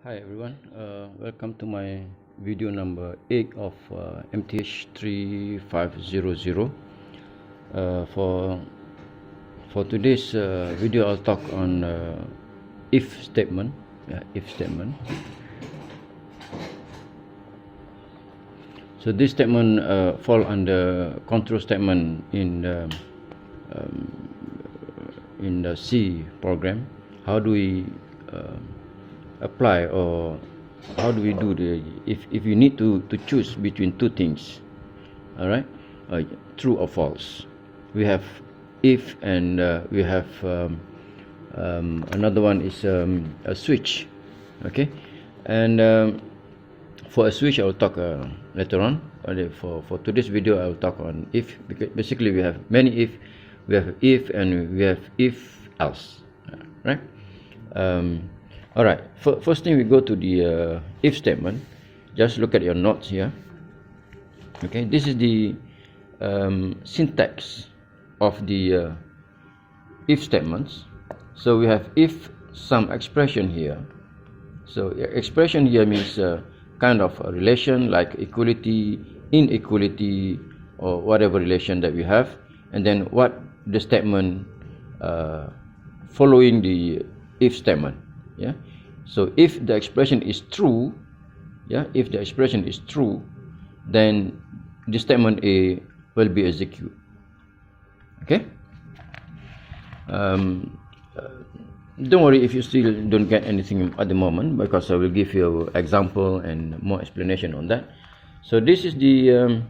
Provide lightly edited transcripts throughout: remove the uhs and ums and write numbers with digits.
Hi everyone, welcome to my video number 8 of mth3500. For today's video, I'll talk on if statement. If statement. So this statement fall under control statement in the C program. How do we apply, or how do we do the if you need to choose between two things, all right, true or false? We have if, and we have another one is a switch. Okay, and for a switch I'll talk later on. For today's video I'll talk on if, because basically we have many if. We have if and we have if else, right? All right, first thing, we go to the if statement. Just look at your notes here. Okay, this is the syntax of the if statements. So we have if some expression here. So expression here means kind of a relation like equality, inequality, or whatever relation that we have, and then what the statement following the if statement. Yeah, so if the expression is true, if the expression is true, then the statement A will be executed. Okay, don't worry if you still don't get anything at the moment, because I will give you an example and more explanation on that. So this is the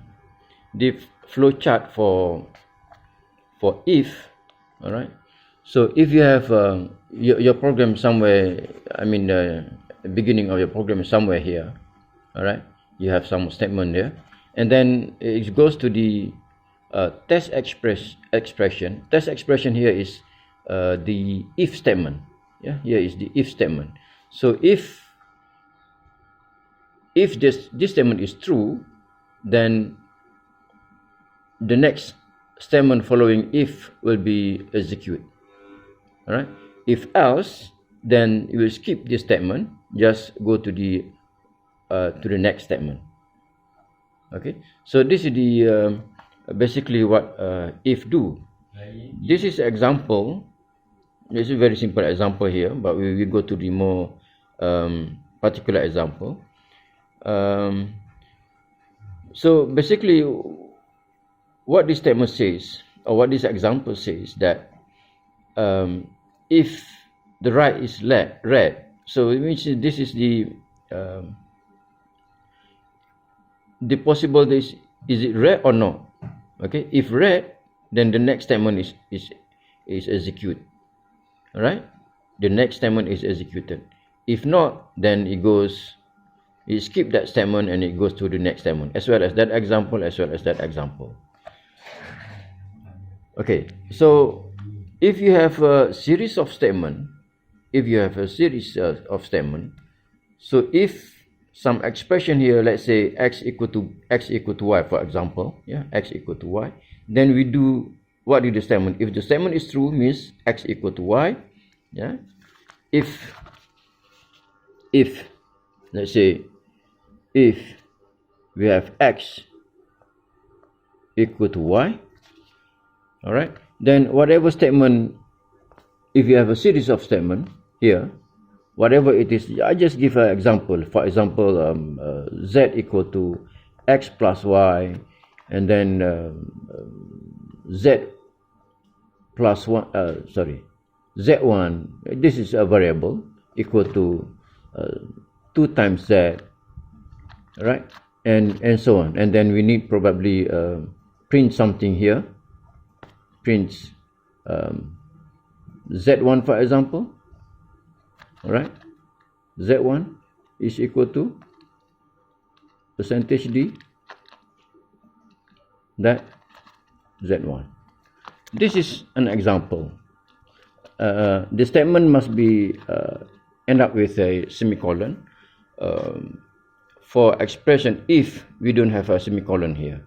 flow chart for if. All right, so if you have your program somewhere, I mean the beginning of your program is somewhere here, all right, you have some statement there, and then it goes to the test expression. Test expression here is the if statement. Yeah, here is the if statement. So if this statement is true, then the next statement following if will be executed. All right, if else, then you will skip this statement, just go to the next statement. Okay, so this is the basically what if do. This is example. This is a very simple example here, but we will go to the more particular example. So basically what this statement says, or what this example says, that if the right is red, so it means this is the possible, is it red or not? Okay, if red, then the next statement is executed. All right, the next statement is executed. If not, then it skip that statement and it goes to the next statement, as well as that example, as well as that example. Okay, so if you have a series of statement, so if some expression here, let's say x equal to y, for example, x equal to y, then we do what is the statement. If the statement is true, means x equal to y. If let's say if we have x equal to y, all right, then whatever statement, if you have a series of statement here, whatever it is, I just give an example. For example, z equal to x plus y, and then z plus 1, z1, this is a variable, equal to 2 times z, right, and so on. And then we need probably print something here, prints z1, for example. All right, z1 is equal to %d that z1. This is an example. The statement must be end up with a semicolon. For expression if we don't have a semicolon here,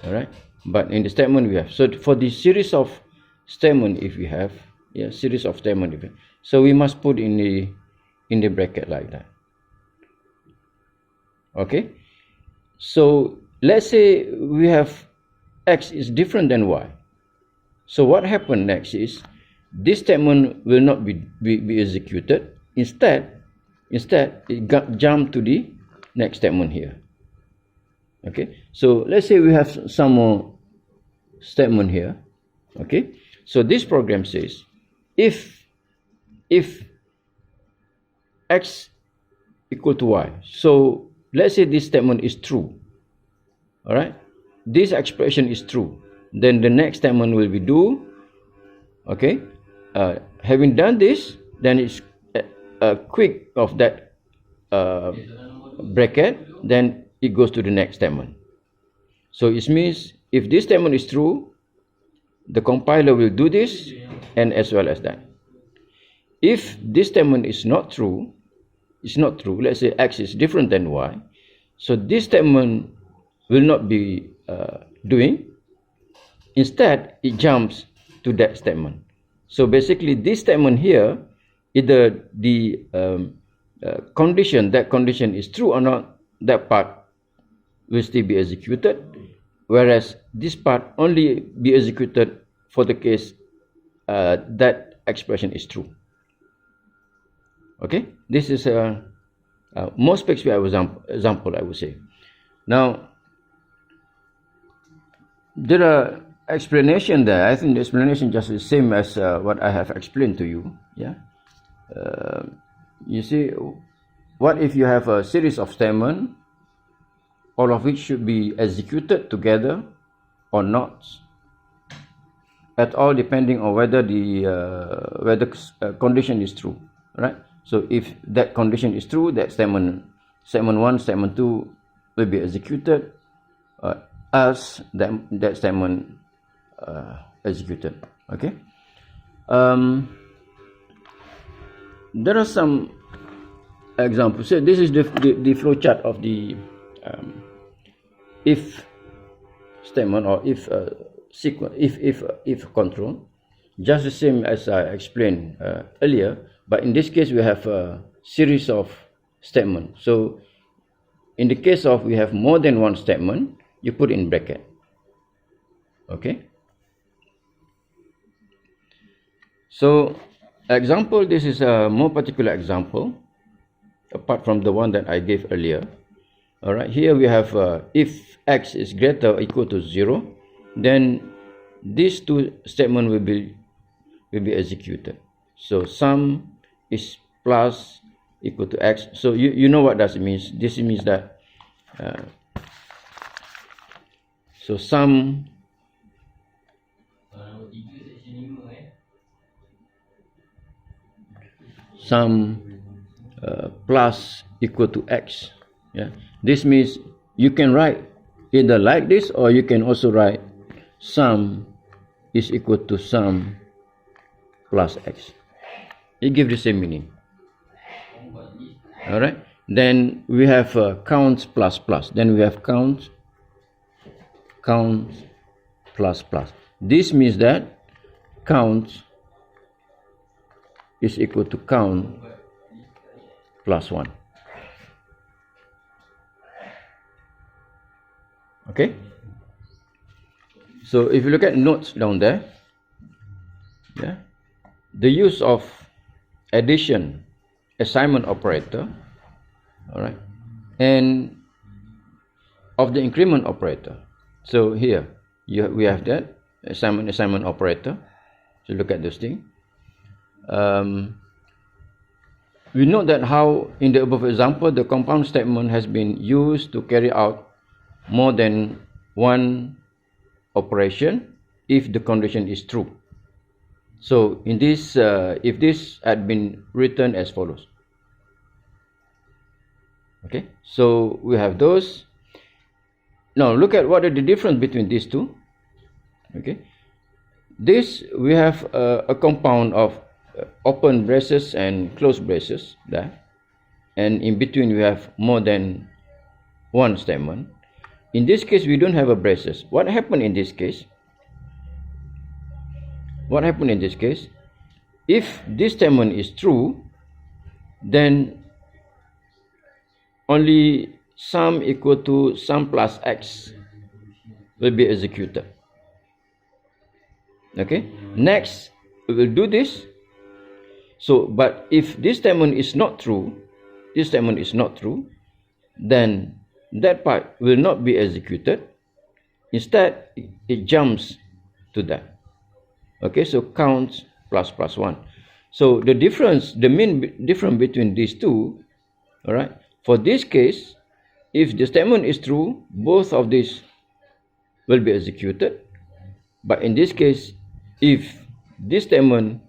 all right, but in the statement we have. So for the series of statement, if we have series of statement, so we must put in the bracket like that. Okay, so let's say we have x is different than y. So what happened next is this statement will not be executed. Instead it jump to the next statement here. Okay, so let's say we have some more statement here. Okay, so this program says if x equal to y, so let's say this statement is true. All right, this expression is true, then the next statement will be do. Okay, having done this, then it's quick of that bracket, then it goes to the next statement. So it means if this statement is true, the compiler will do this and as well as that. If this statement is not true, let's say x is different than y, so this statement will not be doing. Instead, it jumps to that statement. So basically, this statement here, either the condition is true or not, that part will still be executed, whereas this part only be executed for the case that expression is true. Okay, this is a more specific example, I would say. Now, there are explanation there. I think the explanation just the same as what I have explained to you. Yeah. You see, what if you have a series of statements, all of which should be executed together or not, at all depending on whether the condition is true, right? So if that condition is true, that statement 1, statement 2 will be executed, else that statement executed. Okay. There are some examples. So this is the flow chart of the if statement or if sequence, if control, just the same as I explained earlier, but in this case we have a series of statements. So in the case of we have more than one statement, you put in bracket. Okay. So example, this is a more particular example apart from the one that I gave earlier. All right, here we have if x is greater or equal to 0, then these two statements will be executed. So sum is plus equal to x. So you know what does it means. This means that so sum plus equal to x. Yeah, this means you can write either like this, or you can also write sum is equal to sum plus x. It gives the same meaning. All right, then we have count plus plus, then we have count plus plus. This means that count is equal to count plus 1. Okay, so if you look at notes down there, yeah, the use of addition, assignment operator, all right, and of the increment operator. So here we have that assignment operator. So look at this thing. We note that how in the above example the compound statement has been used to carry out more than one operation if the condition is true. So in this, if this had been written as follows. Okay, so we have those. Now look at what are the difference between these two. Okay, this we have a compound of open braces and closed braces there, and in between we have more than one statement. In this case we don't have a braces. What happened in this case? If this statement is true, then only sum equal to sum plus x will be executed. Okay, next we will do this. So, but if this statement is not true, then that part will not be executed. Instead, it jumps to that. Okay, so count plus 1. So the main difference between these two, all right, for this case, if the statement is true, both of these will be executed. But in this case, if this statement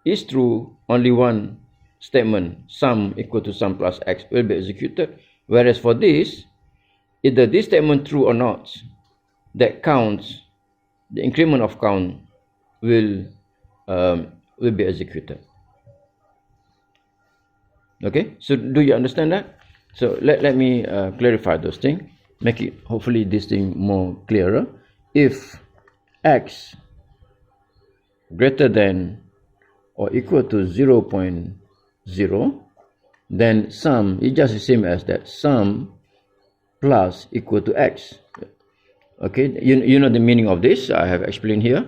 is true, only one statement, sum equal to sum plus x, will be executed. Whereas for this, either this statement true or not, that counts, the increment of count will be executed. Okay, so do you understand that? So let me clarify those things, make it hopefully this thing more clearer. If x greater than or equal to 0.0, then sum is just the same as that, sum plus equal to x. Okay, you know the meaning of this, I have explained here.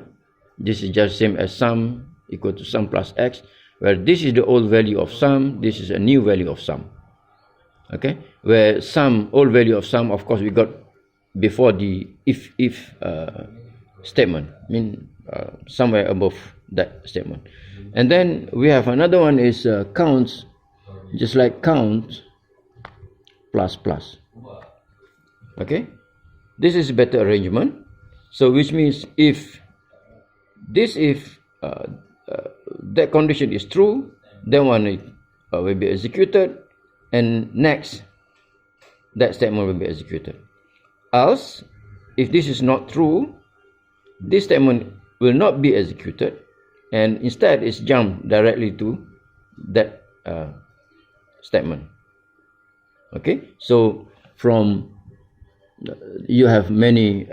This is just same as sum equal to sum plus x, where this is the old value of sum, this is a new value of sum. Okay, where sum, old value of sum, of course we got before the if statement, somewhere above that statement. And then we have another one is counts, just like count plus plus. Okay, this is better arrangement. So which means if that condition is true, then one will be executed, and next that statement will be executed. Else, if this is not true, this statement will not be executed, and instead it's jumped directly to that statement. Okay, so from you have many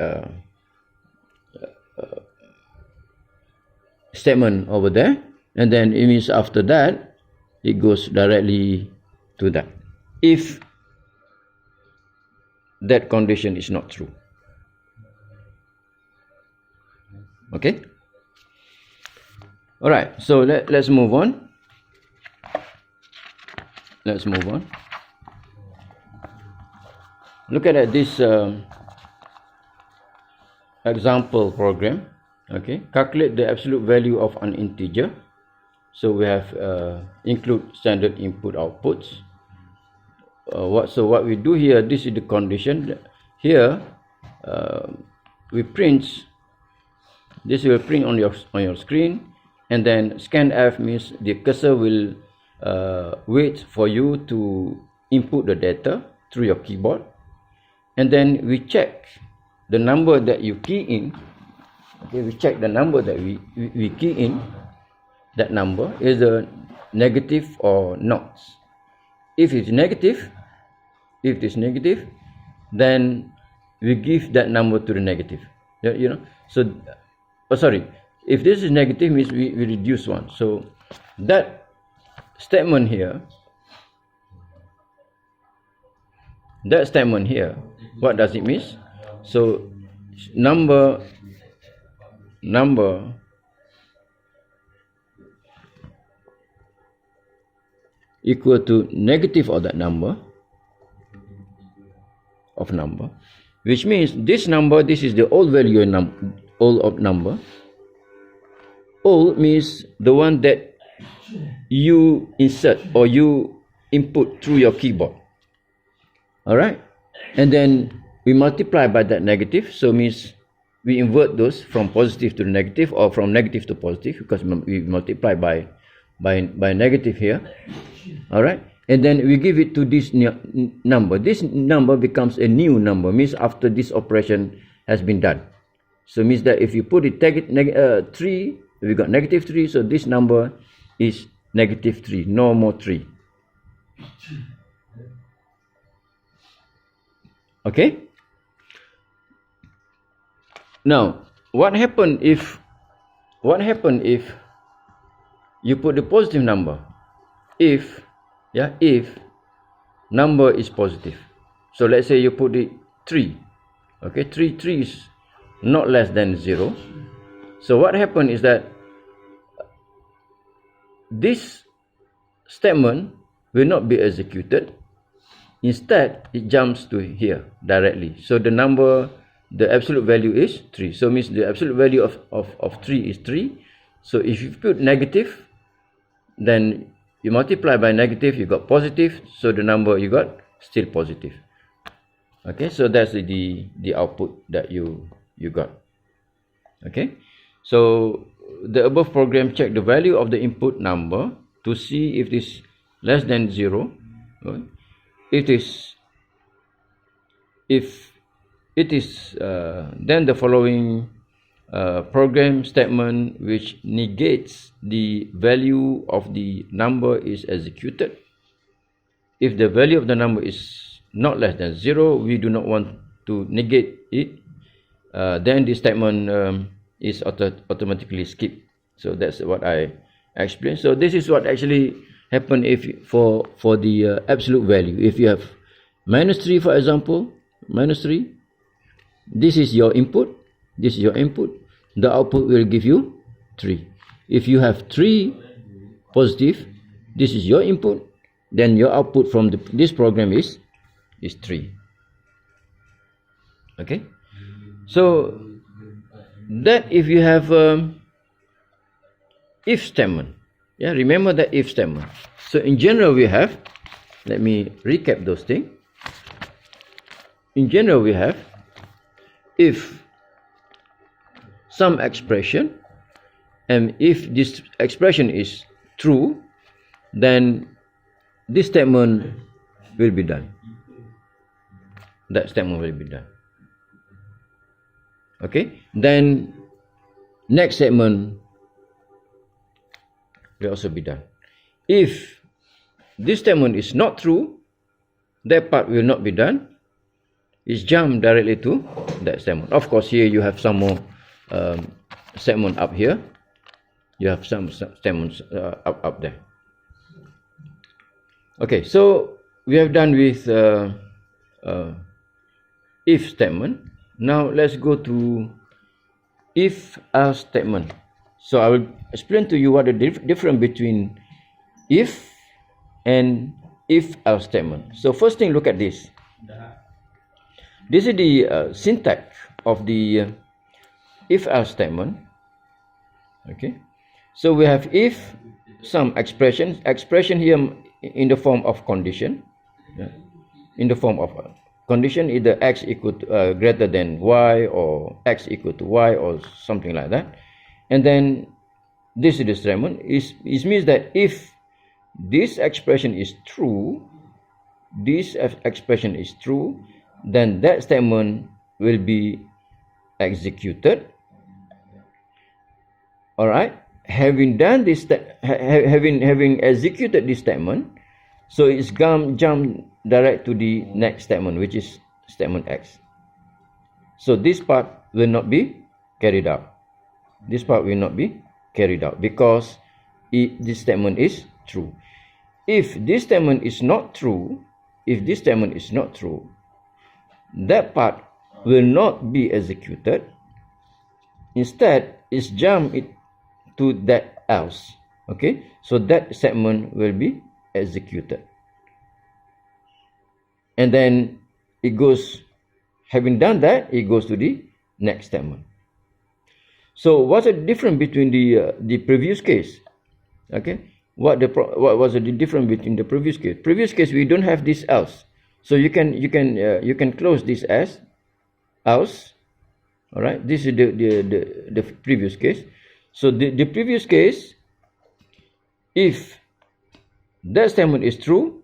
statement over there, and then it means after that it goes directly to that, if that condition is not true. Okay, all right, so let's move on. Look at this example program. Okay, calculate the absolute value of an integer. So we have include standard input outputs. What we do here, this is the condition. Here we print. This will print on your screen, and then scanf means the cursor will wait for you to input the data through your keyboard, and then we check the number that you key in. Okay, we check the number that we key in. That number is a negative or not. If it's negative, then we give that number to the negative. You know. So, if this is negative, means we reduce one. So that statement here, what does it mean? So number equal to negative of that number, which means this number, this is the old value of number. Old means the one that you insert or you input through your keyboard. All right, and then we multiply by that negative, so means we invert those from positive to negative, or from negative to positive, because we multiply by negative here. All right, and then we give it to this number. This number becomes a new number, means after this operation has been done. So means that if you put it 3, we got negative 3, so this number is negative 3, no more 3. Okay, now what happen if you put the positive number? If number is positive, So let's say you put it 3. Okay, 3 is not less than 0. So what happened is that this statement will not be executed. Instead, it jumps to here directly. So the absolute value is 3. So means the absolute value of 3 is 3. So if you put negative, then you multiply by negative, you got positive. So the number you got still positive. Okay, so that's the output that you got. Okay, so the above program check the value of the input number to see if it is less than 0. If it is, then the following program statement which negates the value of the number is executed. If the value of the number is not less than 0, we do not want to negate it, then this statement is automatically skipped. So that's what I explained. So this is what actually happened if for the absolute value. If you have -3, for example, -3, this is your input, this is your input, the output will give you 3. If you have 3 positive, this is your input, then your output from this program is 3. Okay, so that if you have if statement, yeah, remember that if statement. So in general we have, let me recap those things. In general we have, if some expression, and if this expression is true, then this statement will be done. That statement will be done. Okay, then next statement will also be done. If this statement is not true, that part will not be done. It's jump directly to that statement. Of course, here you have some more statement up here. You have some statements up there. Okay, so we have done with if statement. Now let's go to if-else statement. So I will explain to you what the difference between if and if-else statement. So first thing, look at this. This is the syntax of the if-else statement. Okay, so we have if some expression here in the form of condition. In the form of condition, either x equal to, greater than y, or x equal to y, or something like that. And then this is the statement. It means that if this expression is true, then that statement will be executed. All right. Having done this, having executed this statement, so it's jump direct to the next statement, which is statement X. So this part will not be carried out. This part will not be carried out because this statement is true. If this statement is not true, that part will not be executed. Instead, it's jump it to that else. Okay, so that statement will be executed. And then it goes, having done that, it goes to the next statement. So what's the difference between the previous case? Okay, what was the difference between the previous case? Previous case we don't have this else, so you can close this as else. All right, this is the previous case. So the previous case, if that statement is true,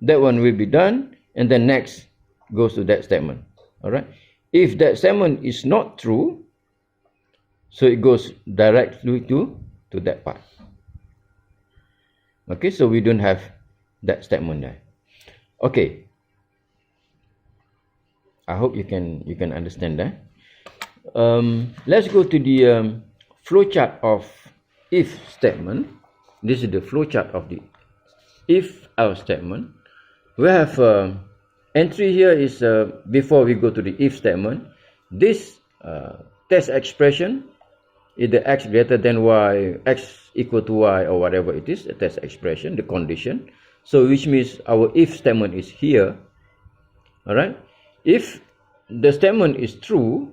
that one will be done, and then next goes to that statement. All right. If that statement is not true, so it goes directly to that part. Okay, so we don't have that statement there. Okay. I hope you can understand that. Let's go to the flowchart of if statement. This is the flowchart of the if-else statement. We have entry here is before we go to the if statement. This test expression is the x greater than y, x equal to y, or whatever it is, a test expression, the condition. So which means our if statement is here. Alright, if the statement is true,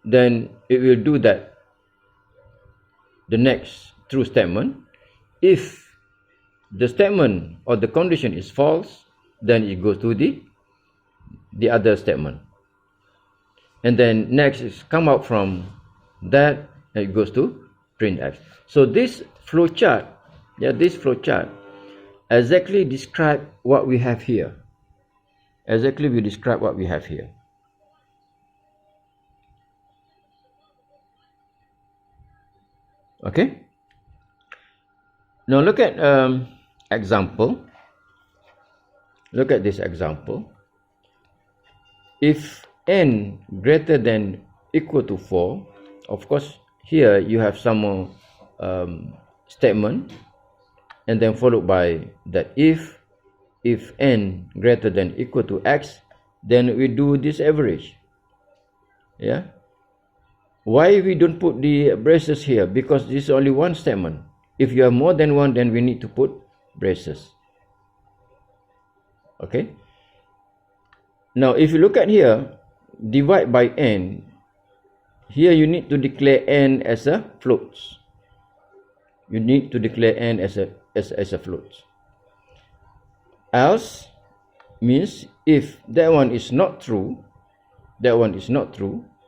then it will do that, the next true statement. If the statement or the condition is false, then it goes to the other statement, and then next is come out from that and it goes to print x. So this flow chart, this flow chart exactly describe what we have here. Exactly we describe what we have here. Okay, now look at example. Look at this example. If n greater than equal to 4, of course here you have some more statement, and then followed by that if n greater than equal to x, then we do this average. Yeah, why we don't put the braces here? Because this is only one statement. If you have more than one, then we need to put braces. Okay, now if you look at here, divide by n, here you need to declare n as a float. You need to declare n as a float. Else means if that one is not true,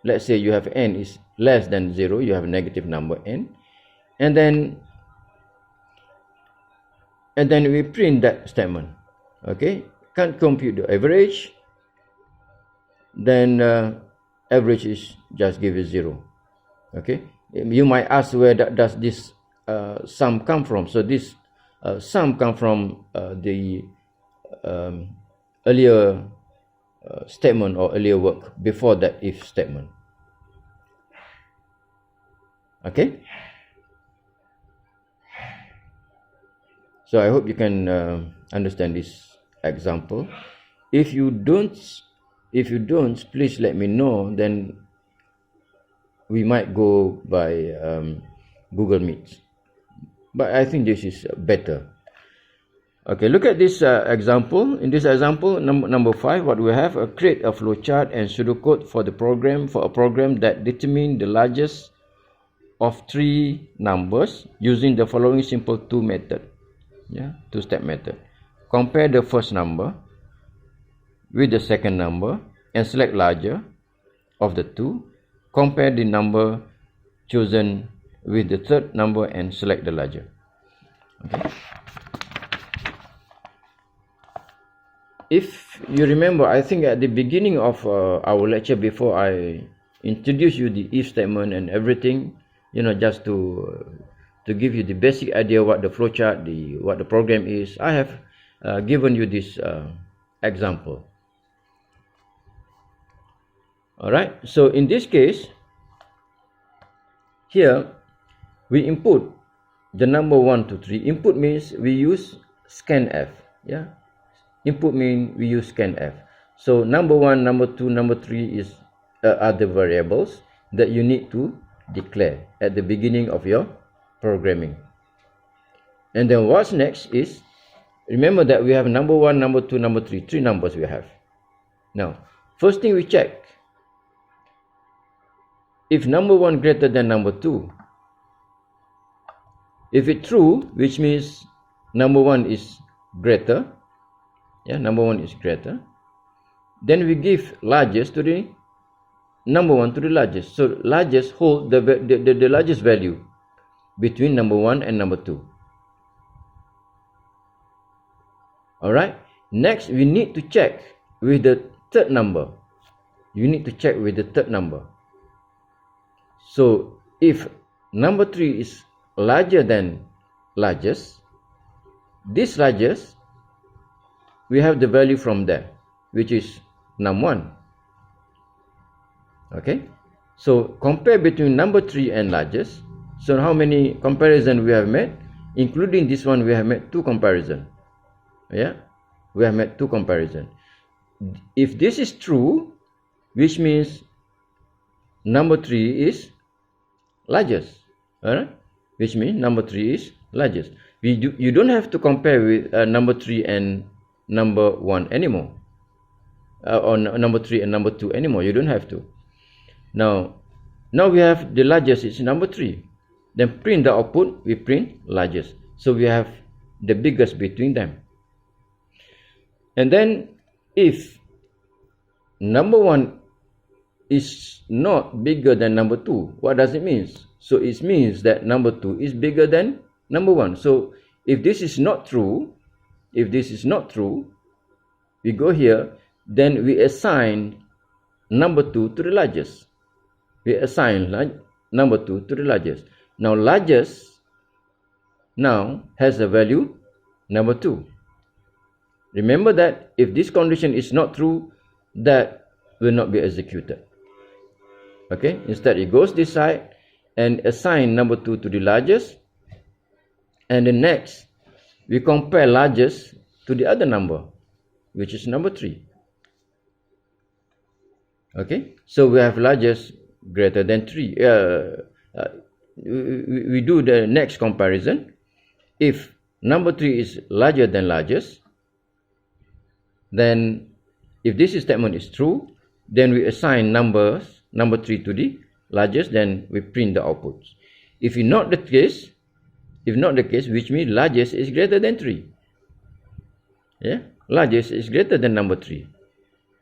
let's say you have n is less than 0, you have a negative number n, and then we print that statement. Okay, can't compute the average, then average is just give it 0. Okay, you might ask where does this sum come from? So this sum come from the earlier statement or earlier work before that if statement. Okay, so I hope you can understand this example. If you don't, please let me know, then we might go by Google Meet, but I think this is better. Okay, look at this example. In this example, number 5, what we have, create a flowchart and pseudocode for a program that determine the largest of 3 numbers using the following simple two-step method. Compare the first number with the second number and select larger of the two. Compare the number chosen with the third number and select the larger. Okay. If you remember, I think at the beginning of our lecture, before I introduce you the if statement and everything, just to give you the basic idea what the flowchart, what the program is, I have given you this example. Alright, so in this case, here we input the number 1 to 3. Input means we use scanf. Yeah, input means we use scanf. So number 1, number 2, number 3 are the variables that you need to declare at the beginning of your programming. And then what's next is, remember that we have number 1, number 2, number 3, 3 numbers we have. Now, first thing we check, if number 1 greater than number 2, if it's true, which means number 1 is greater, number 1 is greater, then we give largest to the number 1 to the largest. So largest hold the largest value between number 1 and number 2. Alright, next we need to check with the third number. You need to check with the third number. So if number 3 is larger than largest, this largest, we have the value from there, which is num1. Okay, so compare between number 3 and largest. So how many comparison we have made? Including this one, we have made 2 comparison. Yeah, we have made 2 comparison. if this is true, which means number 3 is largest. Alright? Which means number 3 is largest. You don't have to compare with number 3 and number 1 anymore. Or number 3 and number 2 anymore. You don't have to. Now we have the largest is number 3. Then print the output, we print largest. So we have the biggest between them. And then if number 1 is not bigger than number 2, what does it mean? So it means that number 2 is bigger than number 1. So if this is not true, we go here, then we assign number 2 to the largest. We assign number 2 to the largest. Now largest now has a value number 2. Remember that if this condition is not true, that will not be executed. Okay, instead it goes this side and assign number 2 to the largest, and then next we compare largest to the other number, which is number 3. Okay, so we have largest greater than 3. We do the next comparison. If number 3 is larger than largest, then if this statement is true, then we assign number 3 to the largest, then we print the outputs. If not the case, which means largest is greater than 3. Yeah, largest is greater than number 3.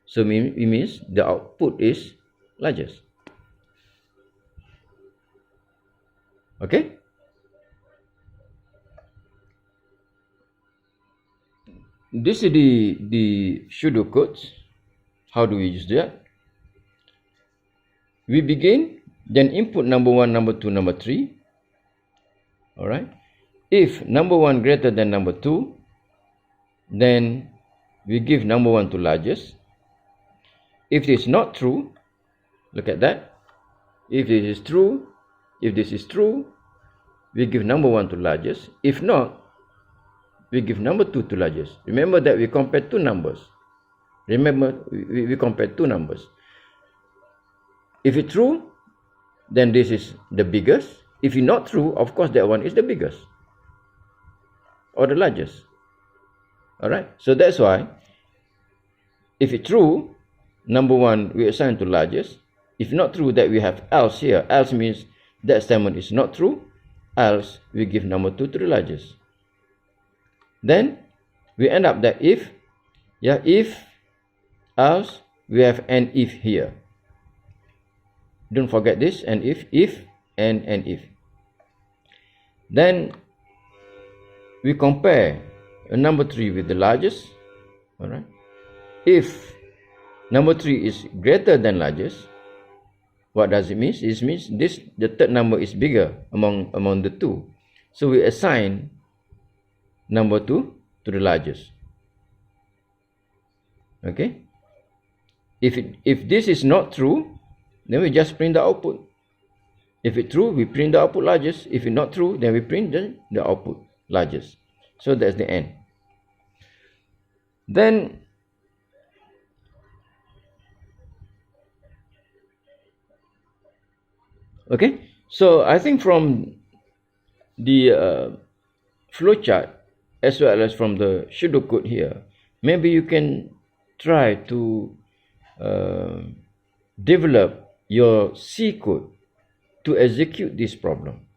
So it means the output is largest. Okay. This is the pseudocode. How do we use that? We begin, then input number 1, number 2, number 3. Alright. If number 1 greater than number 2, then we give number 1 to largest. If it is not true, look at that. If this is true, we give number 1 to largest. If not, we give number 2 to largest. Remember that we compare two numbers. We compare two numbers. If it's true, then this is the biggest. If it's not true, of course that one is the biggest or the largest. Alright, so that's why if it's true, number 1 we assign to largest. If not true, that we have else here. Else means that statement is not true. Else we give number 2 to the largest. Then we end up that if, else, we have an if here. Don't forget this, and if, and if. Then we compare number 3 with the largest. Alright. If number 3 is greater than largest, what does it mean? It means the third number is bigger among the two. So we assign number 2 to the largest. Okay. If this is not true, then we just print the output. If it's true, we print the output largest. If it's not true, then we print the output largest. So that's the end. Then okay, so I think from the flowchart as well as from the pseudocode here, maybe you can try to develop your C code to execute this problem.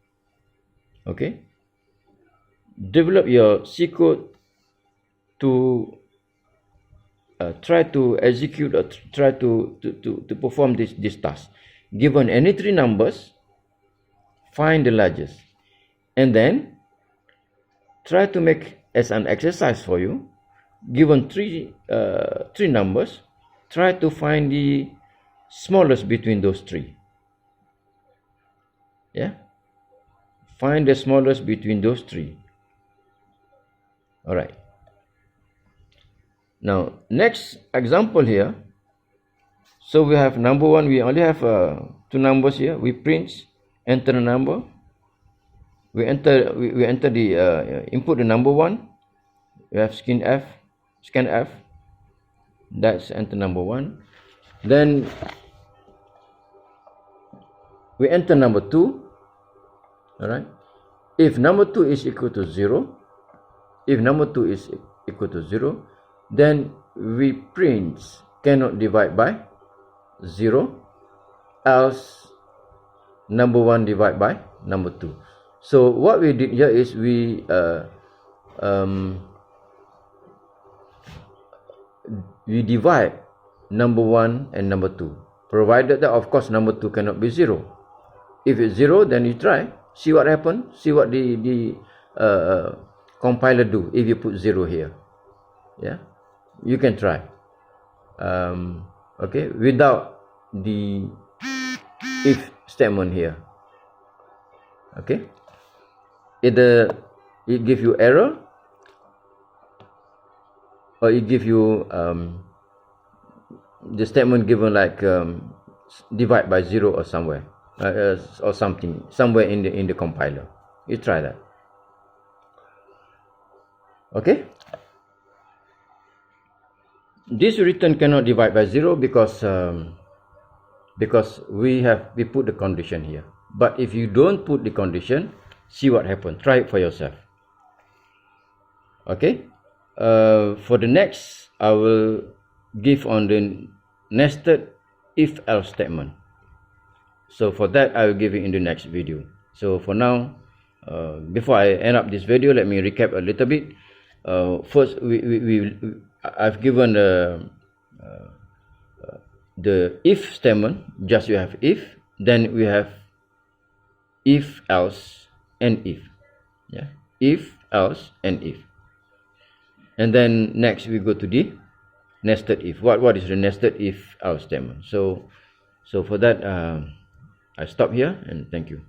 Okay, develop your C code to try to execute or try to perform this task. Given any 3 numbers, find the largest, and then try to make as an exercise for you. Given 3 numbers, try to find the smallest between those 3. Yeah, find the smallest between those 3. All right. Now next example here. So we have number 1. We only have 2 numbers here. We print, enter the number. We enter the input the number 1. We have scan F. That's enter number 1. Then we enter number 2. Alright. If number 2 is equal to 0, then we print cannot divide by 0, else number 1 divide by number 2. So what we did here is we divide number 1 and number 2, provided that of course number 2 cannot be 0. If it's 0, then you try, see what happens, see what the compiler do if you put 0 here. Yeah, you can try. Okay, without the if statement here. Okay, either it give you error, or it give you the statement given like divide by 0 or somewhere, or something somewhere in the compiler. You try that. Okay, this return cannot divide by 0 because we put the condition here. But if you don't put the condition, see what happens. Try it for yourself. Okay, for the next, I will give on the nested if else statement. So for that, I will give it in the next video. So for now, before I end up this video, let me recap a little bit. First, I've given the if statement. Just you have if, then we have if else and if. Yeah, if else and if. And then next we go to the nested if. What is the nested if else statement? So for that, I stop here and thank you.